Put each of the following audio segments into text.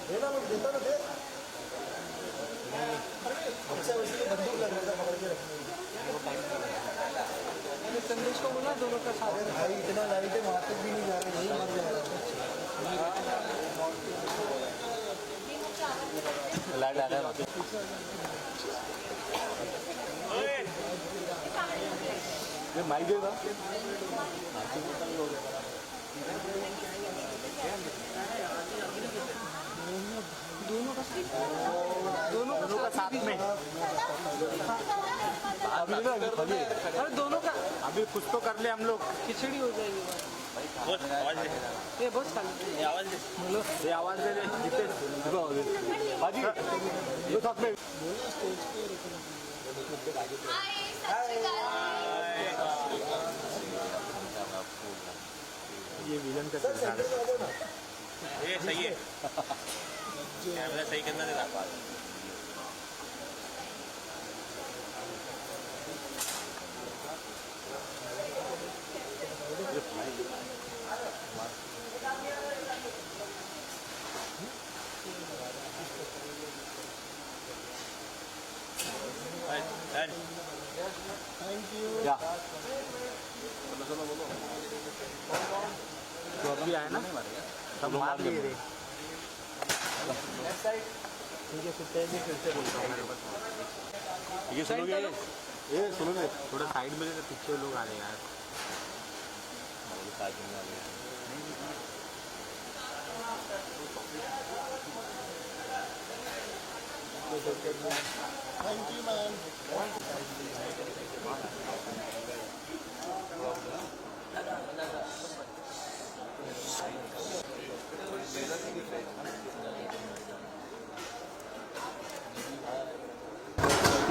देना मुझे देता ना दे अच्छा वैसे तो बंदूक लग रहा था पकड़ के रखने चंदेश को बोला दोनों का साथ भाई इतना लाइट है वहाँ तक भी नहीं जा रहे यही मर जाएगा लाइट आ रहा है ये माइक देगा दोनों का साथ में अरे दोनों का अभी कुछ तो कर ले हम लोग खिचड़ी हो जाएगी ये बहुत खाली बोलो ये आवाज दे बाजी ये साथ में ये विलन का ये सही है कैमरा सही करना देना थैंक यू क्या तो अभी आए ना सब मार लिए रे ठीक है फिर से बोलता हूँ ये सुनोगे ये सुनोगे थोड़ा साइड में तो पीछे लोग आ रहे यार थैंक यू मैम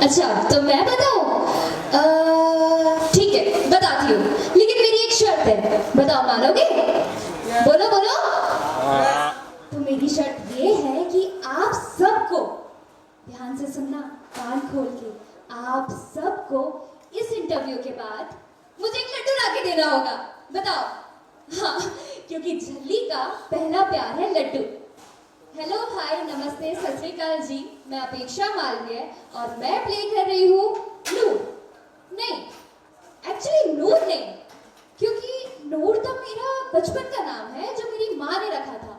अच्छा तो मैं बताऊं ठीक है बताती हूँ लेकिन मेरी एक शर्त है बताओ मानोगे बोलो बोलो तो मेरी शर्त ये है कि आप सबको ध्यान से सुनना कान खोल के आप सबको इस इंटरव्यू के बाद मुझे एक लड्डू ला के देना होगा बताओ हाँ क्योंकि झल्ली का पहला प्यार है लड्डू हेलो हाय नमस्ते सत श्री अकाल जी मैं अपेक्षा मालवीय और मैं प्ले कर रही हूँ नूर नहीं एक्चुअली नूर नहीं क्योंकि नूर तो मेरा बचपन का नाम है जो मेरी माँ ने रखा था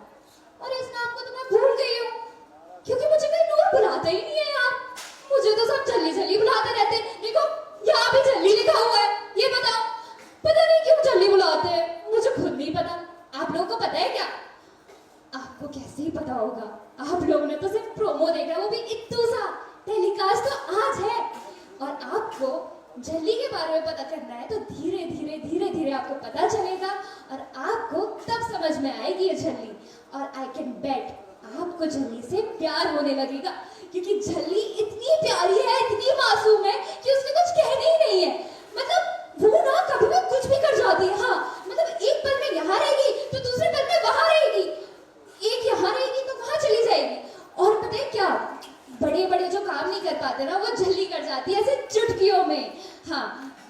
और इस नाम को तो मैं भूल गई हूँ क्योंकि मुझे कोई नूर बुलाता ही नहीं है यार मुझे तो सब झल्ली झल्ली बुलाते रहते देखो यहाँ भी झल्ली लिखा हुआ है ये बताओ पता नहीं क्यों झल्ली बुलाते हैं मुझे खुद नहीं पता आप लोगों को पता है क्या आपको कैसे ही पता होगा आप लोगों ने तो सिर्फ प्रोमो देखा वो भी इतना सा टेलीकास्ट तो आज है और आपको झल्ली के बारे में पता करना है तो धीरे धीरे धीरे धीरे आपको पता चलेगा और आपको तब समझ में आएगी ये झल्ली और आई कैन बेट आपको झल्ली से प्यार होने लगेगा क्योंकि झल्ली इतनी प्यारी है इतनी मासूम है कि उसके कुछ कहने ही नहीं है मतलब वो ना कभी भी कुछ भी कर जाती है हाँ मतलब एक पल में यहाँ रहेगी तो दूसरे पल में वहां रहेगी एक यहाँ रहेगी तो वहां चली जाएगी और पता है क्या बड़े बड़े जो काम नहीं कर पाते ना वो झल्ली कर जाती है ऐसे चुटकियों में हाँ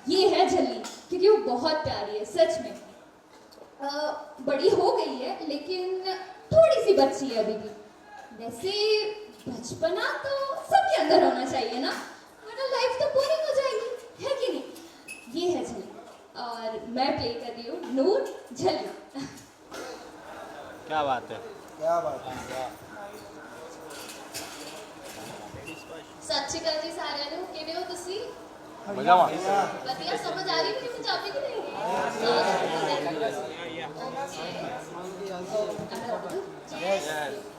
ये है झल्ली क्योंकि वो बहुत प्यारी है सच में बड़ी हो गई है लेकिन थोड़ी सी बच्ची है अभी भी वैसे बचपना तो सबके अंदर होना चाहिए ना वरना लाइफ तो बोरिंग हो जाएगी है कि नहीं ये है झल्ली और मैं प्ले कर रही हूँ नूर झल्ली क्या बात है क्या बात है ਸਤਿ ਸ਼੍ਰੀ ਅਕਾਲ ਜੀ ਸਾਰਿਆਂ ਨੂੰ ਕਿਵੇਂ ਹੋ ਤੁਸੀਂ मजा ਵਧੀਆ ਸਮਝ ਆ ਰਹੀ ਮੇਰੀ ਪੰਜਾਬੀ ਕਿ ਨਹੀਂ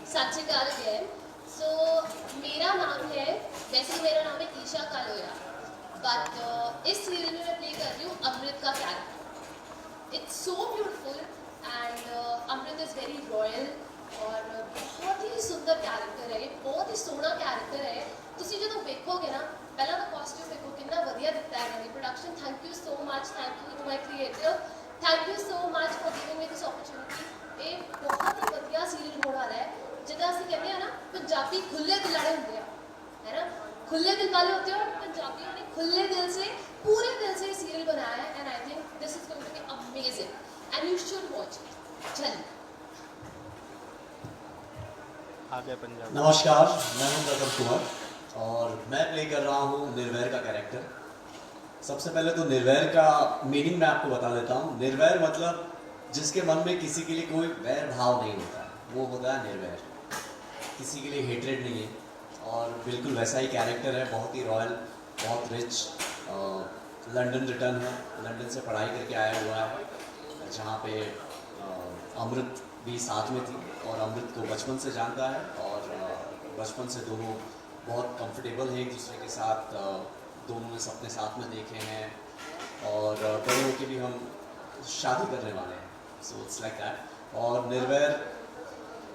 सत श्री अकाल अगेन सो मेरा नाम है वैसे मेरा नाम है ईशा कालोया बट इस सीरियल में मैं प्ले कर रही हूँ अमृत का character it's so beautiful and Amrit is very royal और बहुत ही सुंदर कैरेक्टर है बहुत ही सोहना कैरेक्टर है ਤੁਸੀਂ ਜਦੋਂ ਵੇਖੋਗੇ ਨਾ ਪਹਿਲਾਂ ਤਾਂ ਕਾਸਟਿਊਮ ਦੇਖੋ ਕਿੰਨਾ ਵਧੀਆ ਦਿੱਤਾ ਹੈ ਇਹਨਾਂ ਦੀ production thank you so much thank you to my creator thank you so much for giving me this opportunity ਇਹ ਬਹੁਤ ਹੀ ਵਧੀਆ ਸੀਰੀਅਲ ਹੋਣ ਵਾਲਾ ਹੈ ਜਿੱਦਾਂ ਅਸੀਂ ਕਹਿੰਦੇ ਆ ਨਾ ਪੰਜਾਬੀ ਖੁੱਲੇ ਦਿਲ ਵਾਲੇ ਹੁੰਦੇ ਆ है ना खुले दिल वाले होते हैं और पंजाबियों ने खुले दिल से पूरे दिल से सीरियल बनाया है and I think this is going to be amazing and you should watch it चलिए आ गए पंजाब। नमस्कार, मैं हूं प्रथम कुमार और मैं प्ले कर रहा हूं निर्वैर का कैरेक्टर। सबसे पहले तो निर्वैर का मीनिंग मैं आपको बता देता हूं। निर्वैर मतलब जिसके मन में किसी के लिए कोई वैर भाव नहीं होता, वो होता है निर्वैर। किसी के लिए हेट्रेड नहीं है और बिल्कुल वैसा ही कैरेक्टर है, बहुत ही रॉयल, बहुत रिच। लंदन रिटर्न है, लंदन से पढ़ाई करके आया हुआ है, जहाँ पे अमृत भी साथ में थी और अमृत को बचपन से जानता है और बचपन से दोनों बहुत कंफर्टेबल हैं एक दूसरे के साथ। दोनों ने सपने साथ में देखे हैं और बड़े होके भी हम शादी करने वाले हैं। So it's like that. और निर्वैर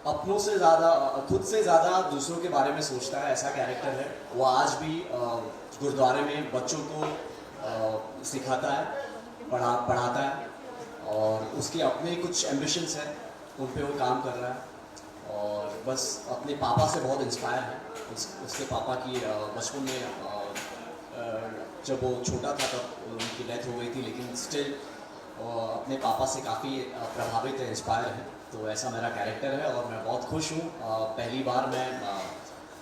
अपनों से ज़्यादा, खुद से ज़्यादा दूसरों के बारे में सोचता है, ऐसा कैरेक्टर है। वो आज भी गुरुद्वारे में बच्चों को सिखाता है, पढ़ाता है और उसके अपने कुछ एम्बिशंस हैं, उन पे वो काम कर रहा है और बस अपने पापा से बहुत इंस्पायर है। उसके पापा की बचपन में जब वो छोटा था तब उनकी डेथ हो गई थी, लेकिन स्टिल अपने पापा से काफ़ी प्रभावित है, इंस्पायर है। तो ऐसा मेरा कैरेक्टर है और मैं बहुत खुश हूँ। पहली बार मैं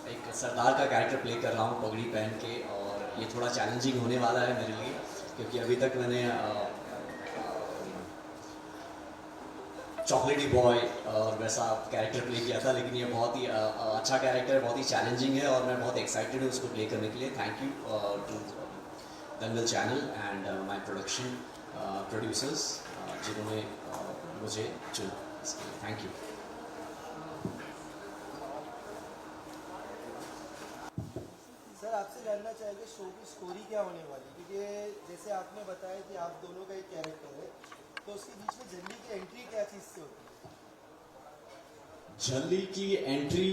एक सरदार का कैरेक्टर प्ले कर रहा हूँ पगड़ी पहन के, और ये थोड़ा चैलेंजिंग होने वाला है मेरे लिए, क्योंकि अभी तक मैंने चॉकलेटी बॉय और वैसा कैरेक्टर प्ले किया था, लेकिन ये बहुत ही अच्छा कैरेक्टर है, बहुत ही चैलेंजिंग है और मैं बहुत एक्साइटेड हूँ उसको प्ले करने के लिए। Thank you to Dangal channel and my production producers जिन्होंने मुझे चुना इसके लिए। Thank you. सर आपसे जानना चाहेंगे शो की स्टोरी क्या होने वाली, क्योंकि जैसे आपने बताया कि आप दोनों का एक कैरेक्टर है, तो उसके बीच में झल्ली की एंट्री क्या चीज़ से होती है? झल्ली की एंट्री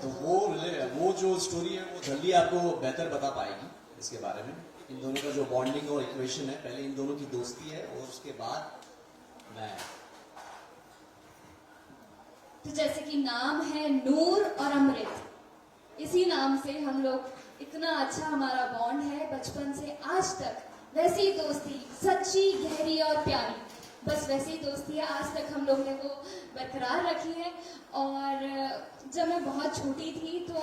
तो वो जो स्टोरी है वो झल्ली आपको बेहतर बता पाएगी इसके बारे में। इन दोनों का जो बॉन्डिंग और इक्वेशन है, पहले इन दोनों की दोस्ती है और उसके बाद मैं। तो जैसे कि नाम है नूर और अमृत, इसी नाम से हम लोग, इतना अच्छा हमारा बॉन्ड है बचपन से आज तक। वैसी दोस्ती सच्ची, गहरी और प्यारी, बस वैसी दोस्ती है आज तक हम लोग ने वो बरकरार रखी है। और जब मैं बहुत छोटी थी, तो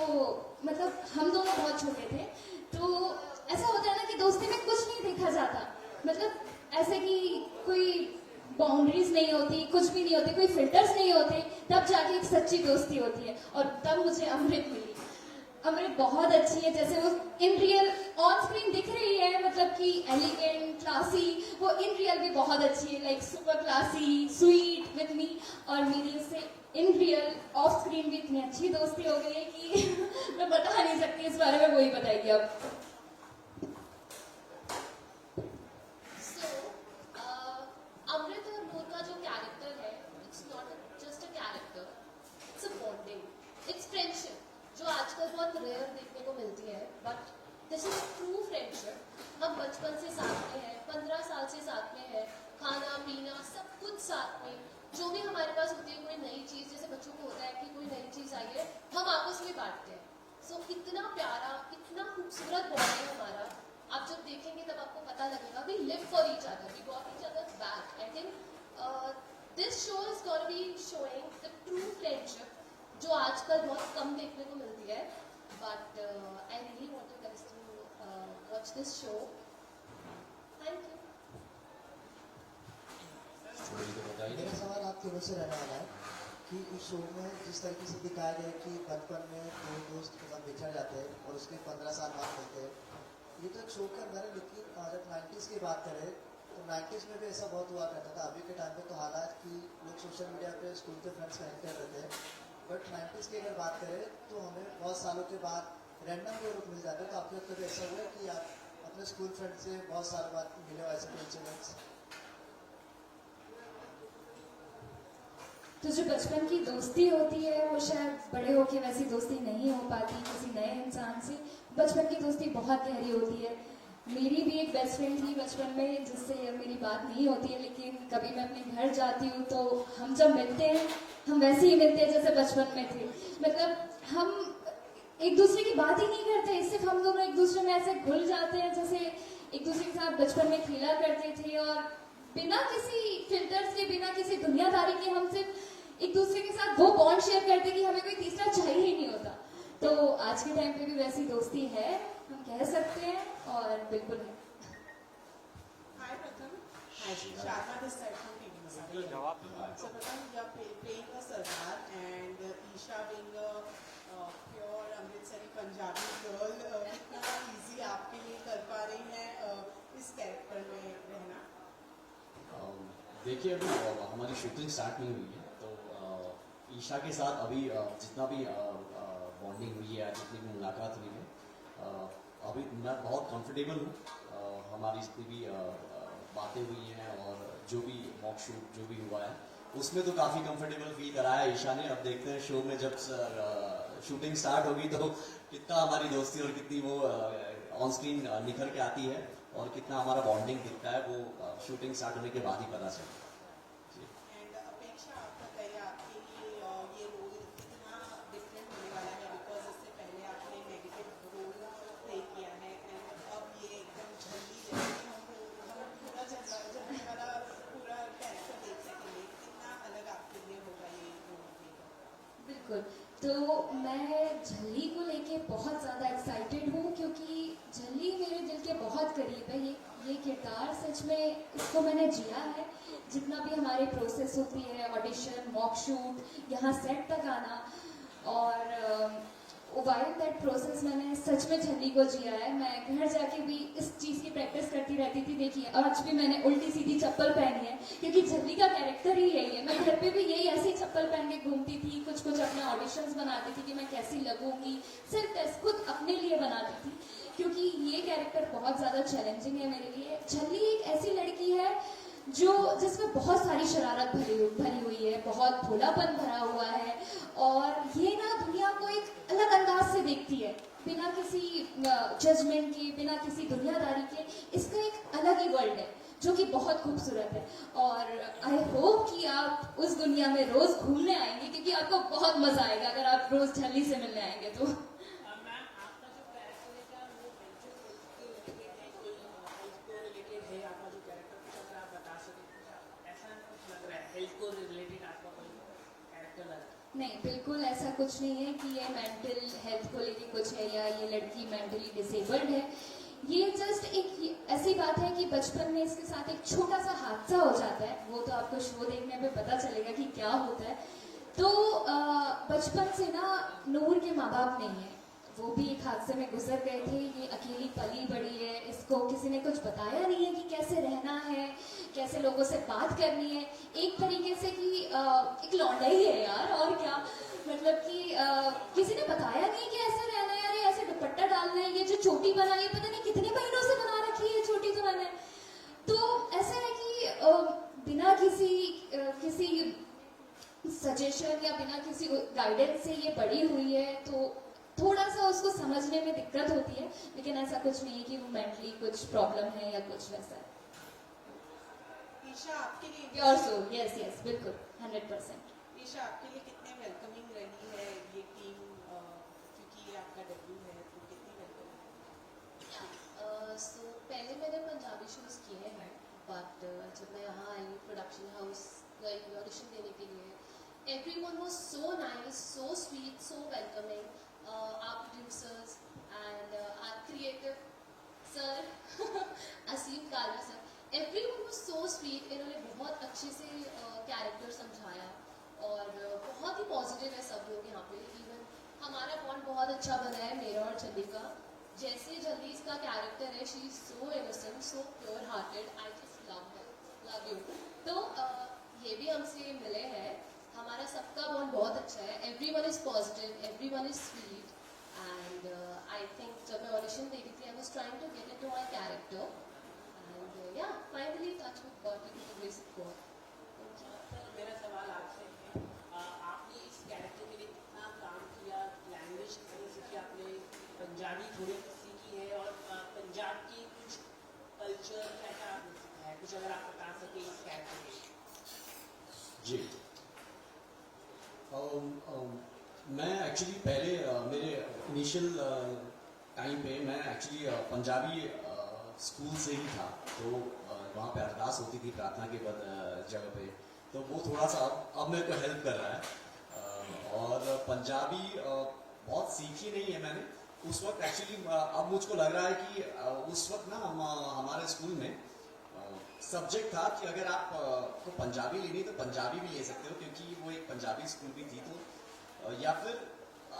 मतलब हम दोनों बहुत छोटे थे, तो ऐसा होता है ना कि दोस्ती में कुछ नहीं देखा जाता, मतलब ऐसे कि कोई बाउंड्रीज नहीं होती, कुछ भी नहीं होती, कोई फिल्टर्स नहीं होते, तब जाके एक सच्ची दोस्ती होती है। और तब मुझे अमृत मिली। अमृत बहुत अच्छी है, जैसे वो इन रियल ऑन स्क्रीन दिख रही है, मतलब कि एलिगेंट, क्लासी, वो इन रियल भी बहुत अच्छी है, like super classy, sweet with me. और मेरी उससे इन रियल ऑफ स्क्रीन भी इतनी अच्छी दोस्ती हो गई है कि मैं बता नहीं सकती, इस बारे में वही बताएगी अब। अमृत और नूर का जो कैरेक्टर है, it's not just a character, it's a bonding, it's friendship, जो आजकल बहुत रेयर देखने को मिलती है, but this is true friendship. हम बचपन से साथ में हैं, 15 साल से साथ में हैं, खाना पीना सब कुछ साथ में, जो भी हमारे पास होती है, कोई नई चीज़, जैसे बच्चों को होता है कि कोई नई चीज़ आई है, हम आपस में बांटते हैं। सो इतना प्यारा, इतना खूबसूरत बॉन्ड है हमारा। आप जब देखेंगे तब आपको पता लगेगा, we live for each other, we got each other back. I think this show is gonna be showing the true friendship, जो आजकल बहुत कम देखने को मिलती है, but I really want you guys to watch this show. Thank you. मेरा सवाल आपके वजह से रहने वाला है कि इस शो में जिस तरीके से दिखाया गया कि बचपन में दो दोस्त के साथ बिछड़ जाते हैं और उसके 15 साल बाद मिलते हैं, ये तो एक शो के अंदर है, लेकिन जब 90s की बात करें तो 90s में भी ऐसा बहुत हुआ करता था। अभी के टाइम पे तो हालात कि लोग सोशल मीडिया पे स्कूल के फ्रेंड्स कनेक्टेड रहते हैं, बट 90s की अगर बात करें तो हमें बहुत सालों के बाद रैंडम लोग मिल जाते हैं। तो आपके कभी ऐसा हुआ कि आप अपने स्कूल फ्रेंड से बहुत साल बाद मिले हो, ऐसे कोई इंसिडेंट्स? तो जो बचपन की दोस्ती होती है वो शायद बड़े होके वैसी दोस्ती नहीं हो पाती किसी नए इंसान से। बचपन की दोस्ती बहुत गहरी होती है। मेरी भी एक बेस्ट फ्रेंड थी बचपन में, जिससे मेरी बात नहीं होती है, लेकिन कभी मैं अपने घर जाती हूँ तो हम जब मिलते हैं हम वैसे ही मिलते हैं जैसे बचपन में थे। मतलब हम एक दूसरे की बात ही नहीं करते, सिर्फ हम दोनों एक दूसरे में ऐसे घुल जाते हैं जैसे एक दूसरे के साथ बचपन में खेला करते थे, और बिना किसी फिल्टर्स के, बिना किसी दुनियादारी के हम सिर्फ एक दूसरे के साथ वो बॉन्ड शेयर करते कि हमें कोई तीसरा चाहिए ही नहीं होता। तो आज के टाइम पे भी वैसी दोस्ती है, हम कह सकते हैं, और बिल्कुल है। Hi Pratham. Hi Sharma this side from TV Masala. So Pratham, you are playing a Sardar and Isha being a pure Amritsari Punjabi girl. कितना easy आपके लिए कर पा रही हैं इस कैरेक्टर में रहना? देखिए अभी हमारी शूटिंग स्टार्ट नहीं हुई है, तो ईशा के साथ अभी जितना भी बॉन्डिंग हुई है, जितनी भी मुलाकात हुई है, अभी मैं बहुत कंफर्टेबल हूँ। हमारी जितनी भी बातें हुई हैं और जो भी मॉक शूट जो भी हुआ है उसमें तो काफ़ी कंफर्टेबल फील कराया ईशा ने। अब देखते हैं शो में जब शूटिंग स्टार्ट होगी तो कितना हमारी दोस्ती और कितनी वो ऑन स्क्रीन निखर के आती है और कितना हमारा बॉन्डिंग दिखता है, वो शूटिंग स्टार्ट होने के बाद ही पता चलता है। And अपेक्षा आप बताइए आपके लिए ये रोल कितना डिफरेंट होने वाला है, बिकॉज इससे पहले आपने नेगेटिव रोल प्ले किया है एंड अब ये एकदम झल्ली जैसे हम पूरा झलने वाला पूरा कैरेक्टर देख सकेंगे, कितना अलग आपके लिए होगा ये रोल प्ले करना? बिल्कुल, तो मैं झल्ली को लेके बहुत ज़्यादा एक्साइटेड हूँ, क्योंकि झल्ली मेरे दिल के बहुत करीब है। ये किरदार सच में इसको मैंने जिया है। जितना भी हमारे प्रोसेस होती है, ऑडिशन, मॉक शूट, यहाँ सेट तक आना, और वाइल दैट प्रोसेस मैंने सच में झल्ली को जिया है। मैं घर जाके भी इस चीज़ की प्रैक्टिस करती रहती थी। देखिए आज भी मैंने उल्टी सीधी चप्पल पहनी है, क्योंकि झल्ली का कैरेक्टर ही यही है। मैं घर पे भी यही ऐसी चप्पल पहन के घूमती थी, कुछ कुछ अपने ऑडिशंस बनाती थी कि मैं कैसी लगूंगी, सिर्फ टेस्ट खुद अपने लिए बनाती थी, क्योंकि ये कैरेक्टर बहुत ज़्यादा चैलेंजिंग है मेरे लिए। झल्ली एक ऐसी लड़की है जिसमें बहुत सारी शरारत भरी हुई है, बहुत भोलापन भरा हुआ है, और ये ना दुनिया को एक अलग अंदाज से देखती है, बिना किसी जजमेंट के, बिना किसी दुनियादारी के। इसका एक अलग ही वर्ल्ड है जो कि बहुत खूबसूरत है, और आई होप कि आप उस दुनिया में रोज घूमने आएंगे, क्योंकि आपको बहुत मजा आएगा अगर आप रोज झल्ली से मिलने आएंगे तो। नहीं, बिल्कुल ऐसा कुछ नहीं है कि ये मेंटल हेल्थ को लेके कुछ है या ये लड़की मेंटली डिसेबल्ड है। ये जस्ट एक ऐसी बात है कि बचपन में इसके साथ एक छोटा सा हादसा हो जाता है, वो तो आपको शो देखने पे पता चलेगा कि क्या होता है। तो बचपन से ना नूर के माँ बाप नहीं है, वो भी एक हादसे में गुजर गए थे। ये अकेली पली बड़ी है, इसको किसी ने कुछ बताया नहीं है कि कैसे रहना है, कैसे लोगों से बात करनी है। एक तरीके से कि एक लौंडा ही है यार, और क्या मतलब कि किसी ने बताया नहीं कि ऐसे रहना है, अरे ऐसे दुपट्टा डालना है, ये जो चोटी बनाई है पता नहीं कितने महीनों से बना रखी है चोटी जो मैंने। तो ऐसा है कि बिना किसी सजेशन या बिना किसी गाइडेंस से ये बड़ी हुई है, तो थोड़ा सा उसको समझने में दिक्कत होती है, लेकिन ऐसा कुछ नहीं है कि वो मेंटली कुछ प्रॉब्लम है या कुछ वैसा है। ईशा आपके लिए प्योर सोल, यस यस, बिल्कुल 100%। ईशा आपके लिए कितने वेलकमिंग रही है ये टीम, क्योंकि ये आपका डेब्यू है, तो कितनी वेलकमिंग? सो पहले मैंने पंजाबी शोज किए हैं, बट जब मैं यहाँ आई प्रोडक्शन हाउस गई ऑडिशन देने के लिए, everyone was so nice, so sweet, so welcoming. our producers and our creative sir असीम काला sir, everyone was so sweet। इन्होंने बहुत अच्छे से कैरेक्टर समझाया और बहुत ही पॉजिटिव है सब लोग यहाँ पे। इवन हमारा बॉन्ड बहुत अच्छा बना है मेरा और झल्ली का। जैसे झल्ली इसका कैरेक्टर है, she is so innocent, so pure hearted, I just love you. तो ये भी हमसे मिले हैं, हमारा सबका बॉन्ड बहुत अच्छा है। Everyone is positive, everyone is sweet, and I think जब मैं ऑडिशन दे रही थी, I was trying to get into my character, and yeah finally touch with God, with the grace of God. मेरा सवाल आपसे है, आपने इस कैरेक्टर के लिए कितना काम किया, लैंग्वेज कितनी सीखी आपने, पंजाबी थोड़ी सीखी है, और पंजाब की कुछ कल्चर क्या क्या आपने सीखा है, कुछ अगर आप बता सके इस कैरेक्टर के लिए? जी मैं एक्चुअली पहले मेरे इनिशियल टाइम पे मैं एक्चुअली पंजाबी स्कूल से ही था, तो वहाँ पे अरदास होती थी प्रार्थना के बाद जगह पे, तो वो थोड़ा सा अब मेरे को हेल्प कर रहा है। और पंजाबी बहुत सीखी नहीं है मैंने उस वक्त एक्चुअली। अब मुझको लग रहा है कि उस वक्त ना हमारे स्कूल में सब्जेक्ट था कि अगर आप को पंजाबी लेनी तो पंजाबी भी ले सकते हो, क्योंकि वो एक पंजाबी स्कूल भी थी, तो या फिर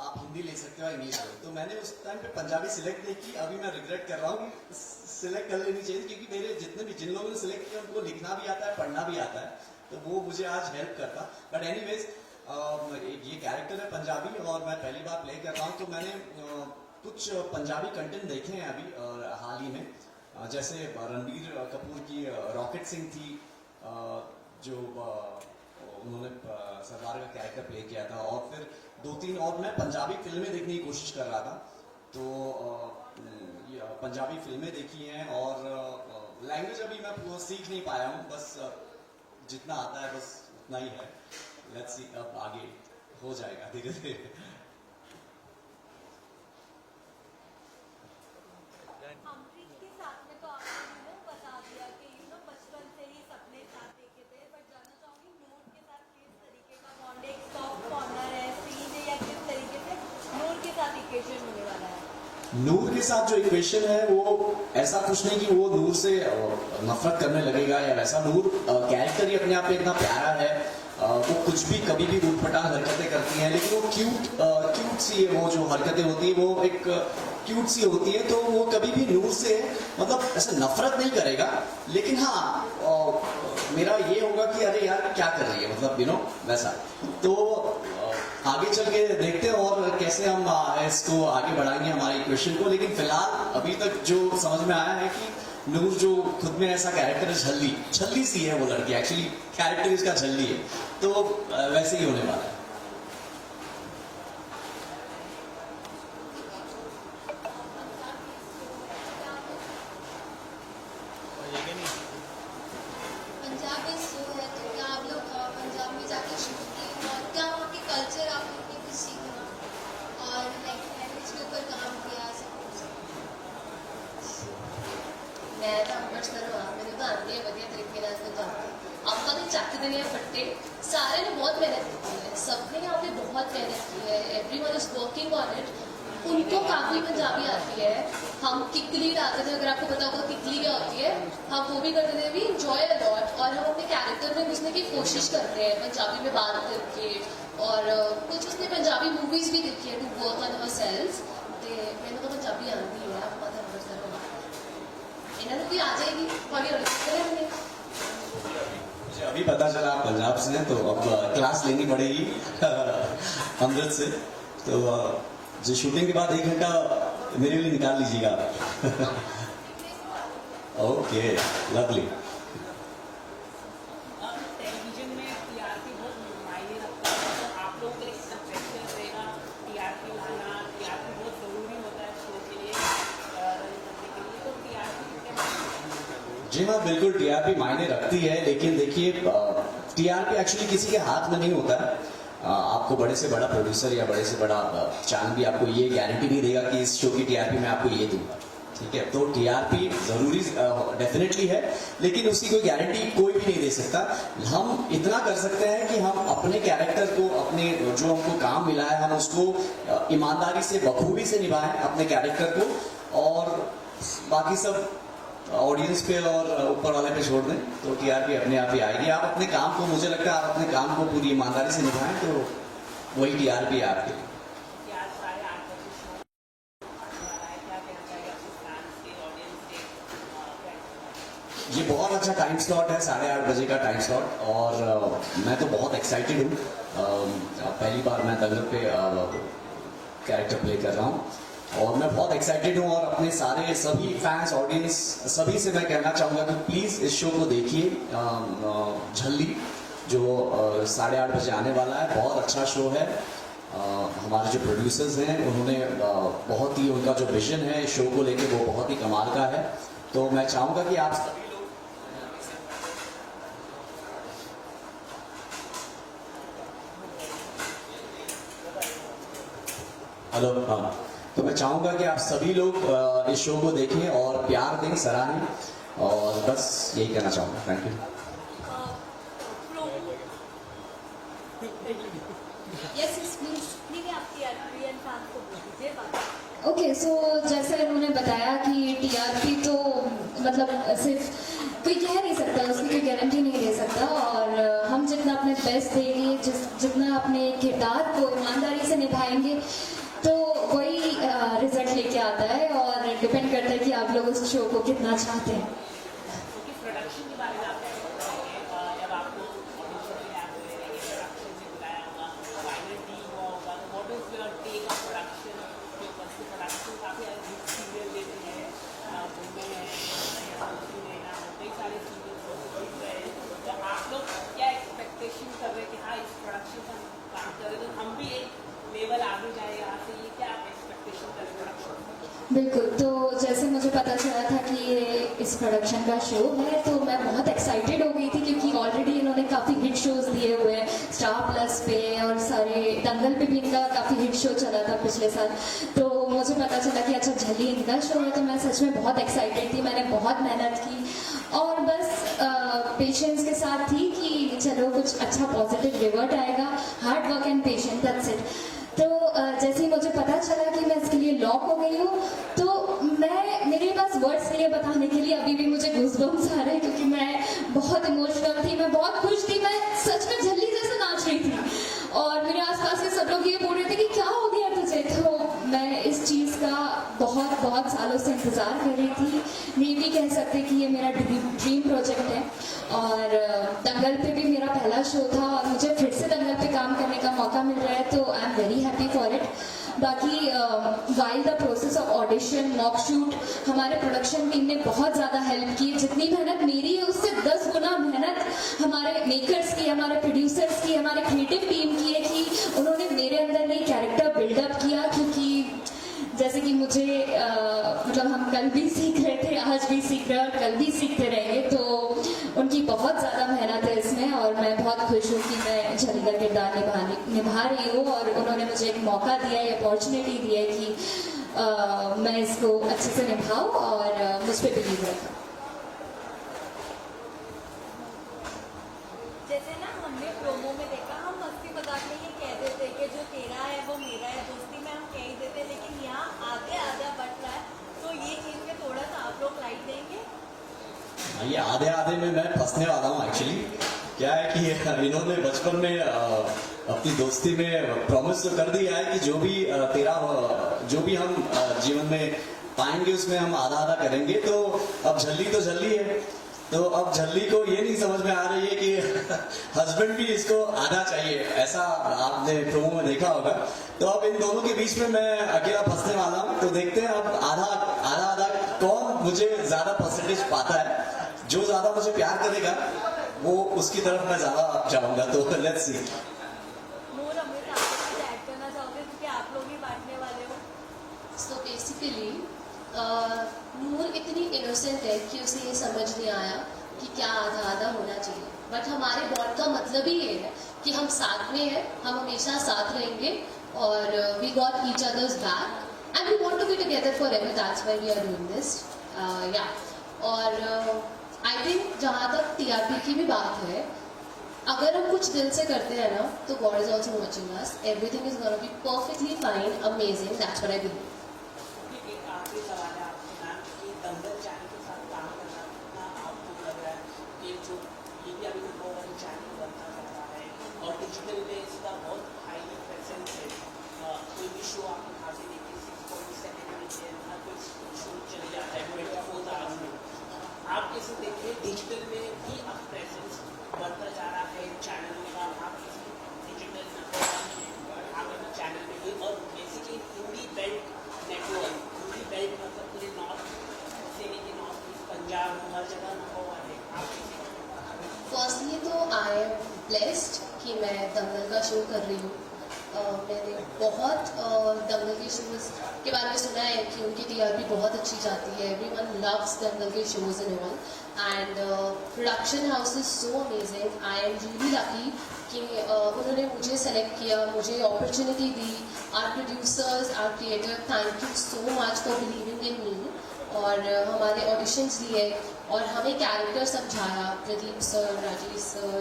आप हिंदी ले सकते हो, इंग्लिश ले। तो मैंने उस टाइम पे पंजाबी सिलेक्ट नहीं की। अभी मैं रिग्रेट कर रहा हूँ कि सिलेक्ट कर लेनी चाहिए, क्योंकि मेरे जिन लोगों ने सिलेक्ट किया उनको लिखना भी आता है, पढ़ना भी आता है, तो वो मुझे आज हेल्प करता। बट एनीवेज ये कैरेक्टर है पंजाबी और मैं पहली बार प्ले कर रहा हूँ, तो मैंने कुछ पंजाबी कंटेंट देखे हैं अभी हाल ही में, जैसे रणबीर कपूर की रॉकेट सिंह थी, जो उन्होंने सरदार का कैरेक्टर प्ले किया था, और फिर 2-3 और मैं पंजाबी फिल्में देखने की कोशिश कर रहा था, तो पंजाबी फिल्में देखी हैं। और लैंग्वेज अभी मैं पूरा सीख नहीं पाया हूँ, बस जितना आता है बस उतना ही है। लेट्स सी, अब आगे हो जाएगा धीरे धीरे। अमरीक के साथ में तो आपने बता दिया कि बचपन से ही सपने साथ देखे थे, बट जानना चाहूंगी नूर के साथ किस तरीके का बॉन्ड, एक सॉफ्ट कॉर्नर है, सीन है, या किस तरीके से नूर के साथ इक्वेशन होने वाला है? नूर के साथ जो इक्वेशन है वो ऐसा कुछ नहीं कि वो नूर से नफरत करने लगेगा या वैसा। नूर कैरेक्टर ही अपने आप में इतना प्यारा है, वो कुछ भी कभी भी उटपटांग हरकतें करती हैं, लेकिन वो क्यूट सी है, वो जो हरकतें होती है वो एक क्यूट सी होती है, तो वो कभी भी नूर से मतलब ऐसे नफरत नहीं करेगा। लेकिन हाँ मेरा ये होगा कि अरे यार क्या कर रही है, मतलब वैसा। तो आगे चल के देखते हैं और कैसे हम इसको आगे बढ़ाएंगे हमारे इक्वेशन को। लेकिन फिलहाल अभी तक जो समझ में आया है कि नूर जो खुद में ऐसा कैरेक्टर है, छल्ली सी है वो लड़की, एक्चुअली कैरेक्टर इसका छल्ली है, तो वैसे ही होने वाला है। पंजाब में शो है, तो क्या आप लोग पंजाब में जाकर शूट किए और क्या वहाँ के कल्चर आप लोग ने कुछ सीखा और लैंग्वेज के ऊपर काम किया सब कुछ? मैं तो ਅੰਮ੍ਰਿਤਸਰ ਮੈਨੂੰ ਤਾਂ ਆਉਂਦੀ ਹੈ ਵਧੀਆ ਤਰੀਕੇ ਨਾਲ तो ਆਪਾਂ ਨੇ ਚੱਕਦੇ ਨੇ ਫੱਟੇ, सारे ने बहुत मेहनत की है, सबने यहाँ पे बहुत मेहनत की है, everyone is working on it. उनको काफ़ी पंजाबी आती है, हम किकली डालते थे, अगर आपको पता होगा किकली क्या होती है, हम वो भी करते थे, भी इंजॉय अ लॉट। और हम अपने कैरेक्टर में घुसने की कोशिश करते हैं पंजाबी में बात करके, और कुछ उसने पंजाबी मूवीज़ भी देखी है to work on our selves. तो मैंने तो पंजाबी आती है, आप पता नहीं सर इन्होंने भी आ जाएगी हौली हौली करेंगे। मुझे अभी पता चला आप पंजाब से हैं, तो अब क्लास लेनी पड़ेगी अमृत से। तो जो शूटिंग के बाद 1 घंटा मेरे लिए निकाल लीजिएगा। Okay, lovely. टेलीविजन में टीआरपी बहुत मायने रखता है, तो आप लोगों के लिए कितना प्रेशर रहेगा टीआरपी लाना? टीआरपी बहुत ज़रूरी होता है शो के लिए, रन करने के लिए, तो टीआरपी कितने? जी हाँ, बिल्कुल टीआरपी मायने रखती है, लेकिन देखिए टीआरपी एक्चुअली किसी के हाथ में नहीं होता है। आपको बड़े से बड़ा प्रोड्यूसर या बड़े से बड़ा चैनल भी आपको ये गारंटी नहीं देगा कि इस शो की टीआरपी मैं आपको ये दूंगा, ठीक है। तो टीआरपी जरूरी डेफिनेटली है, लेकिन उसकी कोई गारंटी कोई भी नहीं दे सकता। हम इतना कर सकते हैं कि हम अपने कैरेक्टर को, अपने जो हमको काम मिला है, हम उसको ईमानदारी से बखूबी से निभाएं अपने कैरेक्टर को, और बाकी सब ऑडियंस पे और ऊपर वाले पे छोड़ दें, तो टीआरपी अपने आप ही आएगी। आप अपने काम को, मुझे लगता है आप अपने काम को पूरी ईमानदारी से निभाएं, तो वही टीआरपी है आपके लिए। यार 8:30 बजे शो आ रहा है, क्या कहना चाहिए आपके फैंस के, ऑडियंस के? ये बहुत अच्छा टाइम स्लॉट है, 8:30 बजे का टाइम स्लॉट, और मैं तो बहुत एक्साइटेड हूँ। पहली बार मैं दंगल पे कैरेक्टर प्ले कर रहा हूँ, और मैं बहुत एक्साइटेड हूँ। और अपने सारे सभी फैंस, ऑडियंस, सभी से मैं कहना चाहूँगा कि प्लीज़ इस शो को देखिए, झल्ली, जो 8:30 बजे आने वाला है। बहुत अच्छा शो है। हमारे जो प्रोड्यूसर्स हैं उन्होंने बहुत ही, उनका जो विजन है इस शो को लेके वो बहुत ही कमाल का है। तो मैं चाहूँगा कि आप सभी लोग, हेलो, हाँ, तो मैं चाहूँगा कि आप सभी लोग इस शो को देखें और प्यार दें, सराहें, और बस यही कहना चाहूँगा। Thank you. Yes please please आप टीआरपी एंड फैंस को बोल दीजिए बात। ओके सो जैसे उन्होंने बताया कि टीआरपी तो मतलब सिर्फ कोई कह नहीं सकता, उसकी कोई गारंटी नहीं दे सकता, और हम जितना अपने बेस्ट देंगे, जितना अपने किरदार को ईमानदारी से निभाएंगे तो वही रिजल्ट लेके आता है, और डिपेंड करता है कि आप लोग उस शो को कितना चाहते हैं। प्रोडक्शन के बारे में आप जब आपको ऑडिशन के लिए आप प्रोडक्शन से बुलाया होगा, फाइनल टीम हुआ होगा, तो what is your take of production के ऊपर से? प्रोडक्शन काफ़ी सीरियल देते हैं, घूमे हैं, कई सारे सीरियल दिख रहे हैं, तो आप लोग क्या एक्सपेक्टेशन कर रहे हैं कि हाँ इस प्रोडक्शन का काम करें तो हम भी एक लेवल आगे जाए यहाँ से? ये क्या एक्सपेक्टेशन करें प्रोडक्शन? बिल्कुल, तो जैसे मुझे पता चला था कि ये इस प्रोडक्शन का शो है तो मैं बहुत एक्साइटेड हो गई थी, क्योंकि ऑलरेडी इन्होंने काफ़ी हिट शोज दिए हुए हैं स्टार प्लस पे, और सारे दंगल पे भी इनका काफ़ी हिट शो चला था पिछले साल। तो मुझे पता चला कि अच्छा झल्ली इनका शो है, तो मैं सच में बहुत एक्साइटेड थी। मैंने बहुत मेहनत की और बस पेशेंस के साथ थी कि चलो कुछ अच्छा पॉजिटिव रिवर्ट आएगा, hard work and patience, that's it. तो जैसे ही मुझे पता चला कि मैं इसके लिए लॉक हो गई हूँ, तो मेरे पास वर्ड्स नहीं है बताने के लिए। अभी भी मुझे गूज़बम्स आ रहे हैं क्योंकि मैं बहुत इमोशनल थी, मैं बहुत खुश थी, मैं सच में झल्ली जैसे नाच रही थी, और मेरे आसपास के सब लोग ये बोल रहे थे कि क्या हो गया तुझे। तो मैं इस चीज़ का बहुत बहुत सालों से इंतज़ार कर रही थी। मैं भी कह सकते कि ये मेरा ड्रीम प्रोजेक्ट है, और दंगल पे भी मेरा पहला शो था और मुझे फिर से दंगल पे काम करने का मौका मिल रहा है, तो I am very happy for it. बाकी while the process of audition, mock shoot, हमारे प्रोडक्शन टीम ने बहुत ज़्यादा हेल्प की। जितनी मेहनत मेरी है उससे 10 गुना मेहनत हमारे मेकर्स की, हमारे प्रोड्यूसर्स की, हमारे क्रिएटिव टीम की है कि उन्होंने मेरे अंदर नई कैरेक्टर बिल्डअप किया। क्योंकि जैसे कि मुझे मतलब हम कल भी सीख रहे थे, आज भी सीख रहे हैं और कल भी सीखते रहेंगे, तो उनकी बहुत ज़्यादा मेहनत है इसमें, और मैं बहुत खुश हूँ कि मैं झल्ली का किरदार निभा रही हूँ, और उन्होंने मुझे एक मौका दिया है, अपॉर्चुनिटी दी है कि मैं इसको अच्छे से निभाऊँ और मुझ पर बिलीव रखूँ। जैसे ना हमने प्रोमो में देखा, हम मस्ती मजाक में ये कह देते कि जो तेरा है वो मेरा है, दोस्ती में हम कह ही देते, लेकिन यहाँ आगे आधा बढ़ रहा है, तो ये चीज़ में थोड़ा सा आप लोग लाइट देंगे? ये आधे आधे में मैं फंसने वाला हूँ एक्चुअली। क्या है कि इन्होंने बचपन में अपनी दोस्ती में प्रॉमिस तो कर दिया है कि जो भी हम जीवन में पाएंगे उसमें हम आधा आधा करेंगे। तो अब झल्ली है, तो अब झल्ली को ये नहीं समझ में आ रही है कि हस्बैंड भी इसको आधा चाहिए, ऐसा आपने प्रोमो में देखा होगा। तो अब इन दोनों के बीच में मैं अकेला फंसने वाला हूँ, तो देखते हैं अब आधा कौन मुझे ज्यादा परसेंटेज पाता है। जो ज्यादा मुझे प्यार करेगा वो उसकी तरफ मैं ज्यादा जाऊंगा, तो लेट्स सी। नूर, अमृत, आप कुछ ऐड करना चाहोगे क्योंकि आप लोग ही बांटने वाले हो? सो बेसिकली नूर इतनी इनोसेंट है कि उसे ये समझ नहीं आया कि क्या आधा आधा होना चाहिए, बट हमारे बॉन्ड का मतलब ही ये है कि हम साथ में हैं, हम हमेशा साथ रहेंगे, और we got each others back and we want to be together forever, that's why we are doing this. या और आई थिंक जहाँ तक टीआरपी की भी बात है, अगर हम कुछ दिल से करते हैं ना, तो God is also watching us, everything is gonna be perfectly fine, amazing, that's what I believe. एक आखिरी सवाल है आपसे मैम कि दंगल चैनल के साथ काम करना कितना आपको लग रहा है कि जो ये भी अभी नंबर 1 चैनल बनना जा रहा है और डिजिटल में इसका बहुत हाईली प्रेजेंस है, कोई भी शो आप उठा के देखिए 6.7 मिलियन, हर कोई शो चले जाता है 24 आवर्स में। आप कैसे देखिए डिजिटल में भी अब प्रेजेंस बढ़ता जा रहा है चैनल का, आप किसी डिजिटल नंबर 1 आप अपने चैनल में भी, और basically Hindi belt network, Hindi belt मतलब पूरे नॉर्थ से लेके नॉर्थ ईस्ट पंजाब हर जगह नंबर 1 है। आप कैसे? फर्स्टली तो आई एम ब्लेस्ड कि मैं दंगल का शो कर रही हूँ, मैंने बहुत दंगल के शोज़ के बारे में सुना है कि उनकी टीआरपी बहुत अच्छी जाती है. एवरीवन लव्स दंगल के shows and all, and production house is so amazing. I am really lucky कि उन्होंने मुझे सेलेक्ट किया, मुझे अपॉर्चुनिटी दी. Our producers, our creator, thank you so much for believing in me. और हमारे ऑडिशंस लिए और हमें कैरेक्टर समझाया. Pradeep sir, Rajesh sir,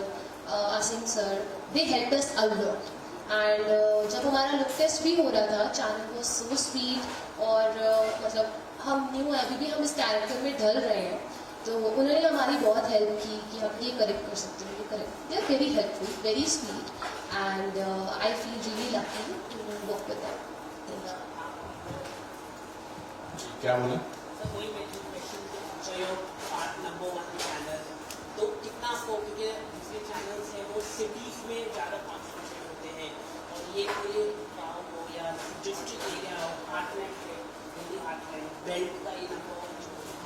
Aseem sir, they help us a lot. And जब हमारा लुक टेस्ट भी हो रहा था, चैनल वाज सो स्वीट. और मतलब हम न्यू है, अभी भी हम इस कैरेक्टर में ढल रहे हैं, तो उन्होंने हमारी बहुत हेल्प की कि हम ये करेक्ट कर सकते हैं, ये correct. They are very helpful, very sweet, and I feel really lucky to work with them. क्या बोले? सर वही मैं क्वेश्चन पूछा यो पार्ट नंबर 1 चैनल, तो कितना आपको, क्योंकि दूसरे चैनल्स हैं वो सिटीज में ज़्यादा कॉन्सेंट्रेट होते हैं, और ये कोई गाँव हो या डिस्ट्रिक्ट एरिया हो, हार्टलैंड है, दिल्ली हार्टलैंड बेल्ट का ये नंबर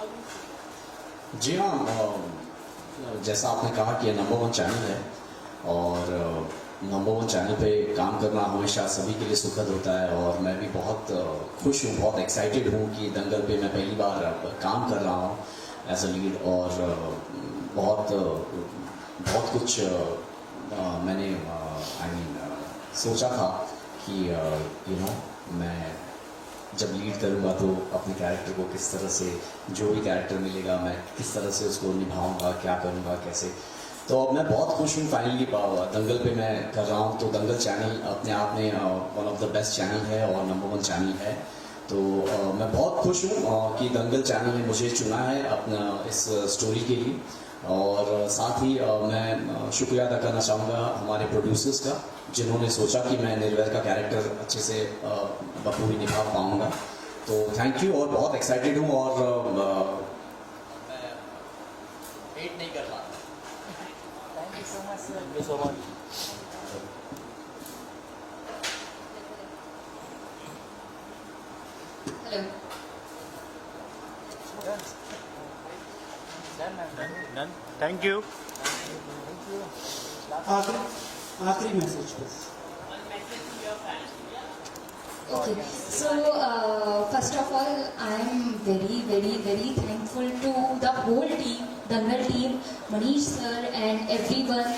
1. जी हाँ, जैसा आपने कहा कि ये नंबर 1 चैनल है, और नंबर 1 चैनल पे काम करना हमेशा सभी के लिए सुखद होता है. और मैं भी बहुत खुश हूँ, बहुत एक्साइटेड हूँ कि दंगल पे मैं पहली बार काम कर रहा हूँ एज अ लीड. और बहुत कुछ मैंने सोचा था कि मैं जब लीड करूँगा तो अपने कैरेक्टर को किस तरह से, जो भी कैरेक्टर मिलेगा मैं किस तरह से उसको निभाऊंगा, क्या करूँगा, कैसे. तो मैं बहुत खुश हूँ फाइनली दंगल पे मैं कर रहा हूँ. तो दंगल चैनल अपने आप में one of the best channel है और नंबर 1 चैनल है. तो मैं बहुत खुश हूँ कि दंगल चैनल ने मुझे चुना है अपना इस स्टोरी के लिए. और साथ ही मैं शुक्रिया अदा करना चाहूँगा हमारे प्रोड्यूसर्स का, जिन्होंने सोचा कि मैं निर्वैर का कैरेक्टर अच्छे से बखूबी निभा पाऊँगा. तो थैंक यू, और बहुत एक्साइटेड हूँ, और मैं वेट नहीं कर रहा. Thank you so much sir. Thank you so much. Hello. Done. Thank you. आखिरी मैसेज बस. Okay, so first of all, I am very thankful to the whole team, Dangal team, Manish sir and everyone,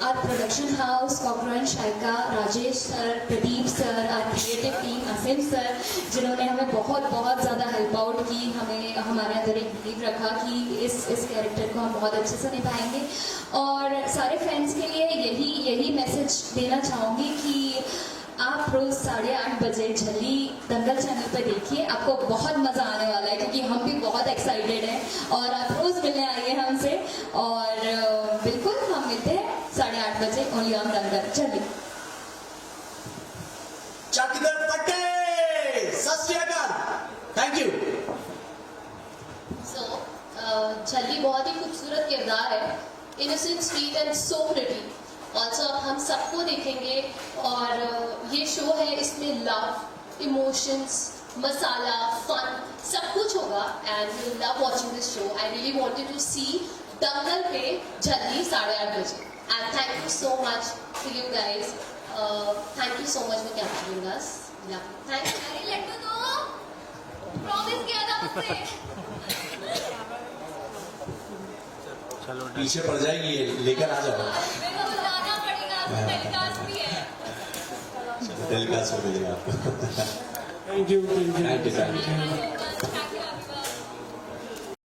our production house, Cockroach Shaika, Rajesh sir, Pradeep sir, our creative team, Asim sir, जिन्होंने हमें बहुत ज़्यादा help out की, हमें हमारे अंदर एक believe रखा कि इस कैरेक्टर को हम बहुत अच्छे से निभाएंगे. और सारे फैंस के लिए यही मैसेज देना चाहूँगी कि आप रोज 8:30 बजे झल्ली दंगल चैनल पर देखिए. आपको बहुत मजा आने वाला है, क्योंकि हम भी बहुत एक्साइटेड हैं. और आप रोज मिलने आइए हमसे, और बिल्कुल हम मिलते हैं 8:30 बजे ओनली ऑन दंगल झल्ली. चकदर पट्टे, सत श्री अकाल. Thank you. सो झल्ली बहुत ही खूबसूरत किरदार है. Innocent, sweet and so pretty. Also अब हम सबको देखेंगे, और ये शो है, इसमें लव, इमोशंस, मसाला, फन सब कुछ होगा. And we love watching this show. I really wanted to see Dangal पे झल्ली 8:30 बजे. And thank you so much to you guys. Thank you so much for capturing us. Thank you. अरे लड्डू दो, promise किया था मुझसे. चलो डन. पीछे पड़ जाएगी, लेकर आ जाओ. मेरे को बुलाना पड़ेगा, टेलीकास्ट भी है. टेलीकास्ट हो जाएगा आपको. Thank you. Thank you. Thank you.